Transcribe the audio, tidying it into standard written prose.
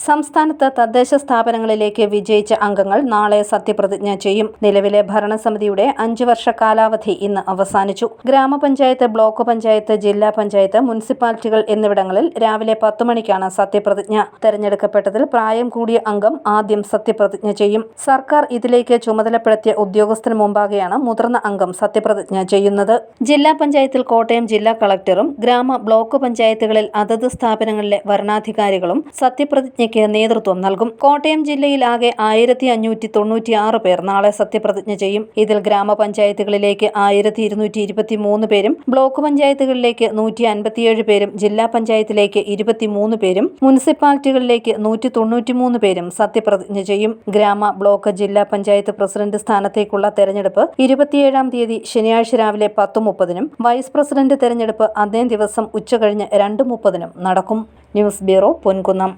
സംസ്ഥാനത്ത് തദ്ദേശ സ്ഥാപനങ്ങളിലേക്ക് വിജയിച്ച അംഗങ്ങൾ നാളെ സത്യപ്രതിജ്ഞ ചെയ്യും. നിലവിലെ ഭരണസമിതിയുടെ 5 വർഷ കാലാവധി ഇന്ന് അവസാനിച്ചു. ഗ്രാമപഞ്ചായത്ത്, ബ്ലോക്ക് പഞ്ചായത്ത്, ജില്ലാ പഞ്ചായത്ത്, മുനിസിപ്പാലിറ്റികൾ എന്നിവിടങ്ങളിൽ രാവിലെ 10 മണിക്കാണ് സത്യപ്രതിജ്ഞ. തെരഞ്ഞെടുക്കപ്പെട്ടതിൽ പ്രായം കൂടിയ അംഗം ആദ്യം സത്യപ്രതിജ്ഞ ചെയ്യും. സർക്കാർ ഇതിലേക്ക് ചുമതലപ്പെടുത്തിയ ഉദ്യോഗസ്ഥന് മുമ്പാകെയാണ് മുതിർന്ന അംഗം സത്യപ്രതിജ്ഞ ചെയ്യുന്നത്. ജില്ലാ പഞ്ചായത്തിൽ കോട്ടയം ജില്ലാ കളക്ടറും ഗ്രാമ, ബ്ലോക്ക് പഞ്ചായത്തുകളിൽ അതത് സ്ഥാപനങ്ങളിലെ വരണാധികാരികളും സത്യപ്രതിജ്ഞയ്ക്ക് നേതൃത്വം നൽകും. കോട്ടയം ജില്ലയിൽ ആകെ 1596 പേർ നാളെ സത്യപ്രതിജ്ഞ ചെയ്യും. ഇതിൽ ഗ്രാമപഞ്ചായത്തുകളിലേക്ക് 1223 പേരും, ബ്ലോക്ക് പഞ്ചായത്തുകളിലേക്ക് 157 പേരും, ജില്ലാ പഞ്ചായത്തിലേക്ക് 23 പേരും, മുനിസിപ്പാലിറ്റികളിലേക്ക് 193 പേരും സത്യപ്രതിജ്ഞ ചെയ്യും. ഗ്രാമ, ബ്ലോക്ക്, ജില്ലാ പഞ്ചായത്ത് പ്രസിഡന്റ് സ്ഥാനത്തേക്കുള്ള തെരഞ്ഞെടുപ്പ് 27-ാം തീയതി ശനിയാഴ്ച രാവിലെ 10:30-നും വൈസ് പ്രസിഡന്റ് തെരഞ്ഞെടുപ്പ് അന്നേ ദിവസം ഉച്ചകഴിഞ്ഞ് 2:30-നും നടക്കും. News bureau, Ponkunnam.